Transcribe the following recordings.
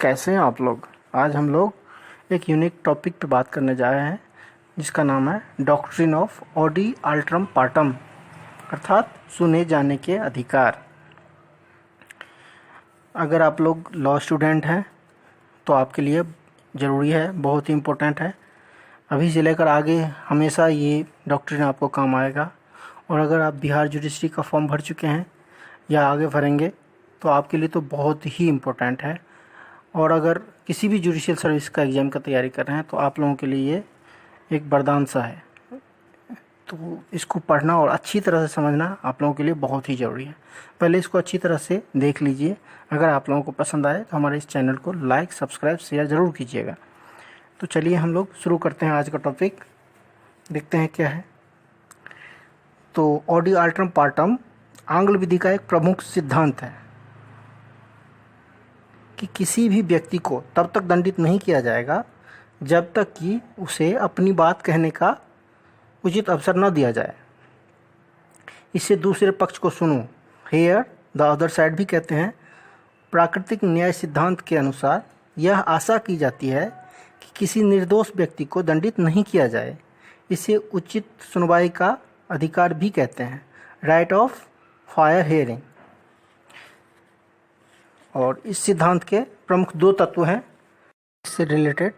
कैसे हैं आप लोग। आज हम लोग एक यूनिक टॉपिक पे बात करने जा रहे हैं जिसका नाम है डॉक्ट्रिन ऑफ ऑडी अल्ट्रम पार्टम, अर्थात सुने जाने के अधिकार। अगर आप लोग लॉ स्टूडेंट हैं तो आपके लिए ज़रूरी है, बहुत ही इम्पोर्टेंट है। अभी से लेकर आगे हमेशा ये डॉक्ट्रिन आपको काम आएगा। और अगर आप बिहार जुडिशरी का फॉर्म भर चुके हैं या आगे भरेंगे तो आपके लिए तो बहुत ही इम्पोर्टेंट है। और अगर किसी भी जुडिशियल सर्विस का एग्ज़ाम का तैयारी कर रहे हैं तो आप लोगों के लिए ये एक वरदान सा है। तो इसको पढ़ना और अच्छी तरह से समझना आप लोगों के लिए बहुत ही ज़रूरी है। पहले इसको अच्छी तरह से देख लीजिए। अगर आप लोगों को पसंद आए तो हमारे इस चैनल को लाइक, सब्सक्राइब, शेयर ज़रूर कीजिएगा। तो चलिए हम लोग शुरू करते हैं आज का टॉपिक। देखते हैं क्या है। तो ऑडी अल्ट्रम पार्टम आंग्ल विधि का एक प्रमुख सिद्धांत है कि किसी भी व्यक्ति को तब तक दंडित नहीं किया जाएगा जब तक कि उसे अपनी बात कहने का उचित अवसर न दिया जाए। इससे दूसरे पक्ष को सुनो, हेयर द अदर साइड भी कहते हैं। प्राकृतिक न्याय सिद्धांत के अनुसार यह आशा की जाती है कि किसी निर्दोष व्यक्ति को दंडित नहीं किया जाए। इसे उचित सुनवाई का अधिकार भी कहते हैं, राइट ऑफ फायर हेयरिंग। और इस सिद्धांत के प्रमुख दो तत्व हैं। इससे रिलेटेड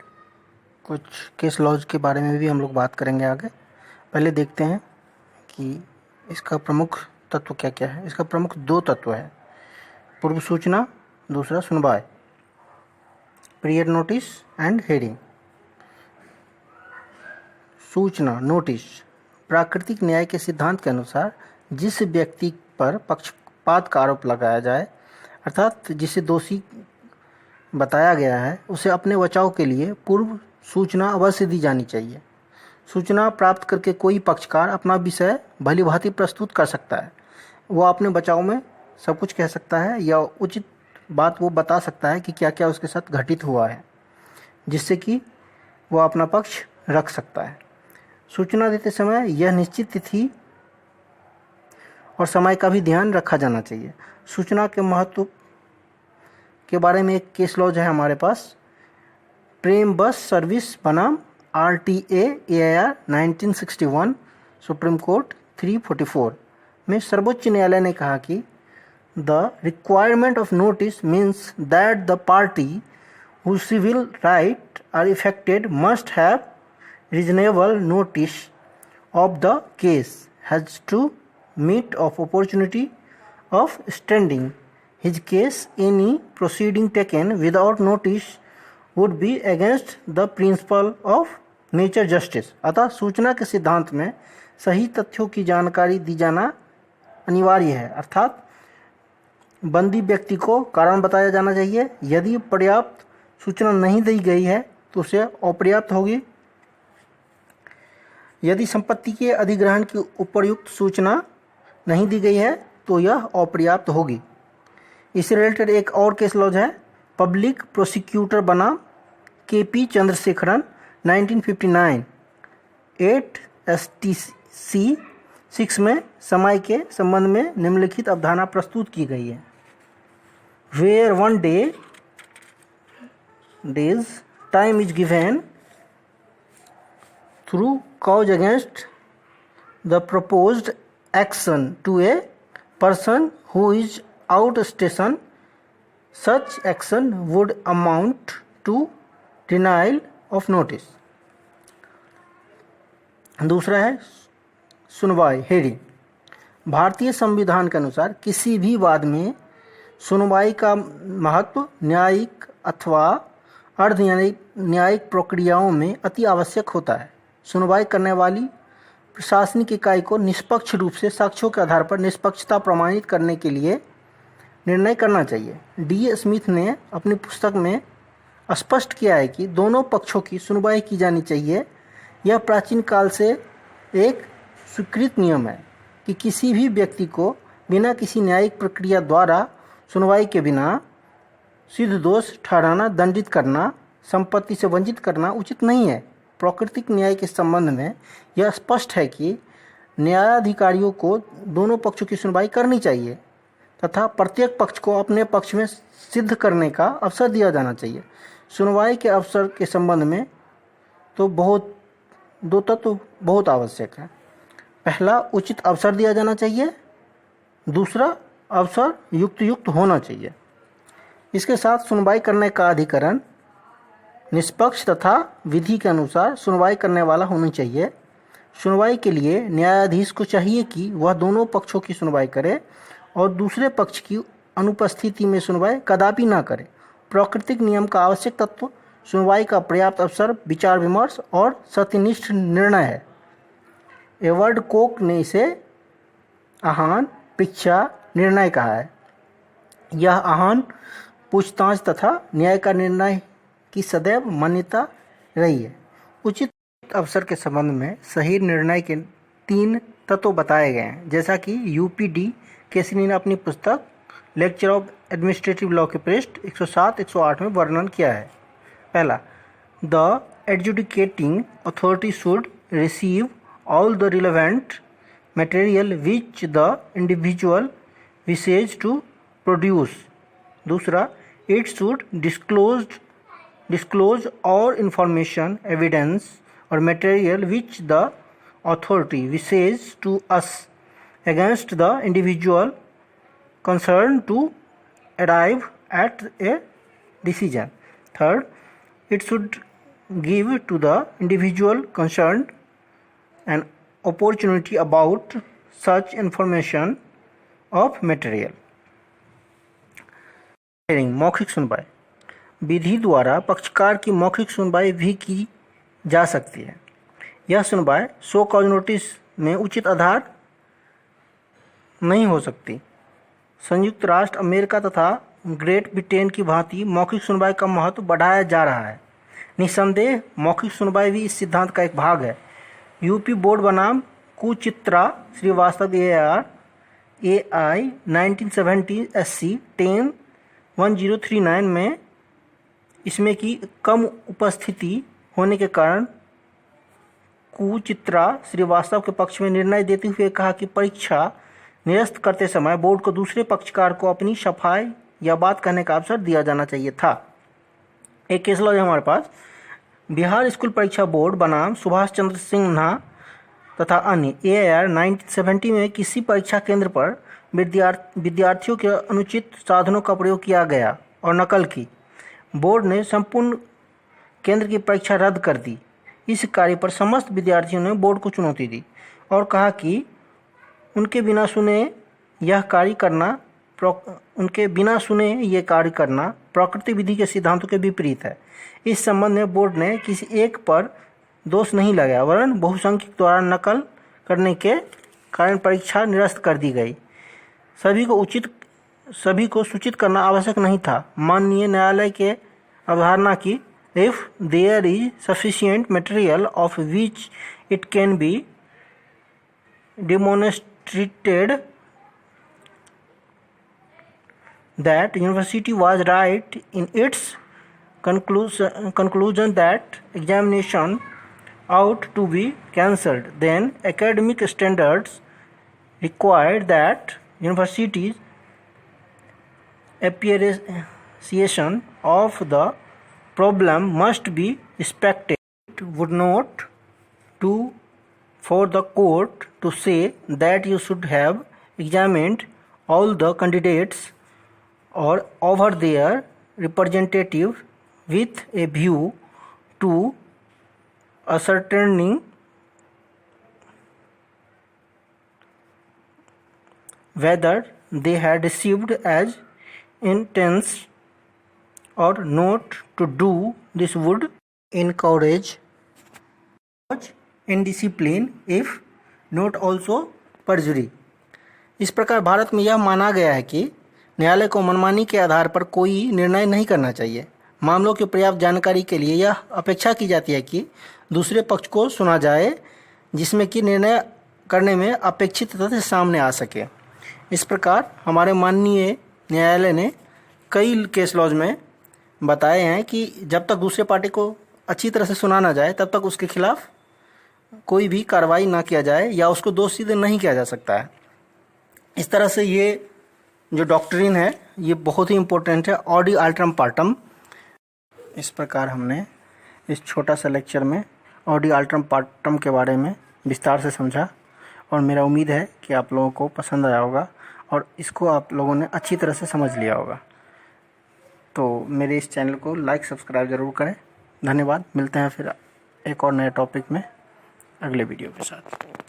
कुछ केस लॉज के बारे में भी हम लोग बात करेंगे आगे। पहले देखते हैं कि इसका प्रमुख तत्व क्या क्या है। इसका प्रमुख दो तत्व है, पूर्व सूचना, दूसरा सुनवाई, प्रियर नोटिस एंड हेयरिंग। सूचना, नोटिस, प्राकृतिक न्याय के सिद्धांत के अनुसार जिस व्यक्ति पर पक्षपात का आरोप लगाया जाए, अर्थात जिसे दोषी बताया गया है, उसे अपने बचाव के लिए पूर्व सूचना अवश्य दी जानी चाहिए। सूचना प्राप्त करके कोई पक्षकार अपना विषय भलीभांति प्रस्तुत कर सकता है। वो अपने बचाव में सब कुछ कह सकता है या उचित बात वो बता सकता है कि क्या क्या उसके साथ घटित हुआ है, जिससे कि वो अपना पक्ष रख सकता है। सूचना देते समय यह निश्चित तिथि और समय का भी ध्यान रखा जाना चाहिए। सूचना के महत्व के बारे में एक केस लॉज है हमारे पास, प्रेम बस सर्विस बनाम RTA AIR 1961, सुप्रीम कोर्ट 344 में सर्वोच्च न्यायालय ने कहा कि the requirement of notice means that the party whose civil rights are affected must have reasonable notice of the case, has to meet of opportunity of standing his case. Any proceeding taken without notice would be against the principle of nature justice. अतः सूचना के सिद्धांत में सही तथ्यों की जानकारी दी जाना अनिवार्य है, अर्थात बंदी व्यक्ति को कारण बताया जाना चाहिए। यदि पर्याप्त सूचना नहीं दी गई है तो उसे अपर्याप्त होगी। यदि संपत्ति के अधिग्रहण की उपयुक्त सूचना नहीं दी गई है तो यह अपर्याप्त होगी। इससे रिलेटेड एक और केस लॉज है, पब्लिक प्रोसिक्यूटर बनाम KP चंद्रशेखरन 1959, 8 STC 6 में समय के संबंध में निम्नलिखित अवधारणा प्रस्तुत की गई है। Where 1 days time is given through cause against the proposed action to a person who is out station, such action would amount to denial of notice. दूसरा है सुनवाई, हेयरिंग। भारतीय संविधान के अनुसार किसी भी वाद में सुनवाई का महत्व न्यायिक अथवा अर्ध न्यायिक प्रक्रियाओं में अति आवश्यक होता है। सुनवाई करने वाली प्रशासनिक इकाई को निष्पक्ष रूप से साक्ष्यों के आधार पर निष्पक्षता प्रमाणित करने के लिए निर्णय करना चाहिए। D. स्मिथ ने अपनी पुस्तक में स्पष्ट किया है कि दोनों पक्षों की सुनवाई की जानी चाहिए। यह प्राचीन काल से एक स्वीकृत नियम है कि किसी भी व्यक्ति को बिना किसी न्यायिक प्रक्रिया द्वारा सुनवाई के बिना सिद्ध दोष ठहराना, दंडित करना, संपत्ति से वंचित करना उचित नहीं है। प्राकृतिक न्याय के संबंध में यह स्पष्ट है कि न्यायाधिकारियों को दोनों पक्षों की सुनवाई करनी चाहिए तथा प्रत्येक पक्ष को अपने पक्ष में सिद्ध करने का अवसर दिया जाना चाहिए। सुनवाई के अवसर के संबंध में तो दो तत्व बहुत आवश्यक है। पहला, उचित अवसर दिया जाना चाहिए। दूसरा, अवसर युक्त होना चाहिए। इसके साथ सुनवाई करने का अधिकरण निष्पक्ष तथा विधि के अनुसार सुनवाई करने वाला होना चाहिए। सुनवाई के लिए न्यायाधीश को चाहिए कि वह दोनों पक्षों की सुनवाई करे और दूसरे पक्ष की अनुपस्थिति में सुनवाई कदापि ना करे। प्राकृतिक नियम का आवश्यक तत्व सुनवाई का पर्याप्त अवसर, विचार विमर्श और सत्यनिष्ठ निर्णय है। एडवर्ड कोक ने इसे आह्वान, परीक्षा, निर्णय कहा है। यह आह्वान, पूछताछ तथा न्याय का निर्णय की सदैव मान्यता रही है। उचित अवसर के संबंध में सही निर्णय के 3 तत्व बताए गए हैं, जैसा कि यूपीडी केसरी ने अपनी पुस्तक लेक्चर ऑफ एडमिनिस्ट्रेटिव लॉ के पृष्ठ 107-108 में वर्णन किया है। पहला, the adjudicating authority should receive all the relevant material which the individual wishes to produce. दूसरा, it should disclose all information, evidence or material which the authority wishes to us against the individual concerned to arrive at a decision. Third, it should give to the individual concerned an opportunity about such information of material. मौखिक सुनवाई। विधि द्वारा पक्षकार की मौखिक सुनवाई भी की जा सकती है। यह सुनवाई शो कॉज नोटिस में उचित आधार नहीं हो सकती। संयुक्त राष्ट्र अमेरिका तथा ग्रेट ब्रिटेन की भांति मौखिक सुनवाई का महत्व बढ़ाया जा रहा है। निस्संदेह मौखिक सुनवाई भी इस सिद्धांत का एक भाग है। यूपी बोर्ड बनाम कुचित्रा श्रीवास्तव AI 1970 SC 10-1039 में इसमें की कम उपस्थिति होने के कारण कुचित्रा श्रीवास्तव के पक्ष में निर्णय देते हुए कहा कि परीक्षा निरस्त करते समय बोर्ड को दूसरे पक्षकार को अपनी सफाई या बात कहने का अवसर दिया जाना चाहिए था। एक केस लॉ है हमारे पास। बिहार स्कूल परीक्षा बोर्ड बनाम सुभाष चंद्र सिन्हा तथा अन्य AIR 1970 में किसी परीक्षा केंद्र पर विद्यार्थियों के अनुचित साधनों का प्रयोग किया गया और नकल की। बोर्ड ने संपूर्ण केंद्र की परीक्षा रद्द कर दी। इस कार्य पर समस्त विद्यार्थियों ने बोर्ड को चुनौती दी और कहा कि उनके बिना सुने यह कार्य करना प्राकृतिक विधि के सिद्धांतों के विपरीत है। इस संबंध में बोर्ड ने किसी एक पर दोष नहीं लगाया, वरन बहुसंख्यक द्वारा नकल करने के कारण परीक्षा निरस्त कर दी गई। सभी को सूचित करना आवश्यक नहीं था। माननीय न्यायालय के अवधारणा की if there is sufficient material of which it can be demonstrated that university was right in its conclusion that examination ought to be cancelled, then academic standards required that universities appreciation of the problem must be respected. It would not do for the court to say that you should have examined all the candidates or over their representative with a view to ascertaining whether they had received as intents or not. To do this would encourage indiscipline if not also perjury. इस प्रकार भारत में यह माना गया है कि न्यायालय को मनमानी के आधार पर कोई निर्णय नहीं करना चाहिए। मामलों की पर्याप्त जानकारी के लिए यह अपेक्षा की जाती है कि दूसरे पक्ष को सुना जाए, जिसमें कि निर्णय करने में अपेक्षित तथ्य सामने आ सके। इस प्रकार हमारे माननीय न्यायालय ने कई केस लॉज में बताए हैं कि जब तक दूसरे पार्टी को अच्छी तरह से सुना ना जाए तब तक उसके खिलाफ कोई भी कार्रवाई ना किया जाए या उसको दोषी नहीं किया जा सकता है। इस तरह से ये जो डॉक्ट्रिन है ये बहुत ही इम्पोर्टेंट है, ऑडी अल्ट्रम पार्टम। इस प्रकार हमने इस छोटा सा लेक्चर में ऑडी अल्ट्रम पार्टम के बारे में विस्तार से समझा और मेरा उम्मीद है कि आप लोगों को पसंद आया होगा और इसको आप लोगों ने अच्छी तरह से समझ लिया होगा। तो मेरे इस चैनल को लाइक सब्सक्राइब ज़रूर करें। धन्यवाद। मिलते हैं फिर एक और नए टॉपिक में अगले वीडियो के साथ।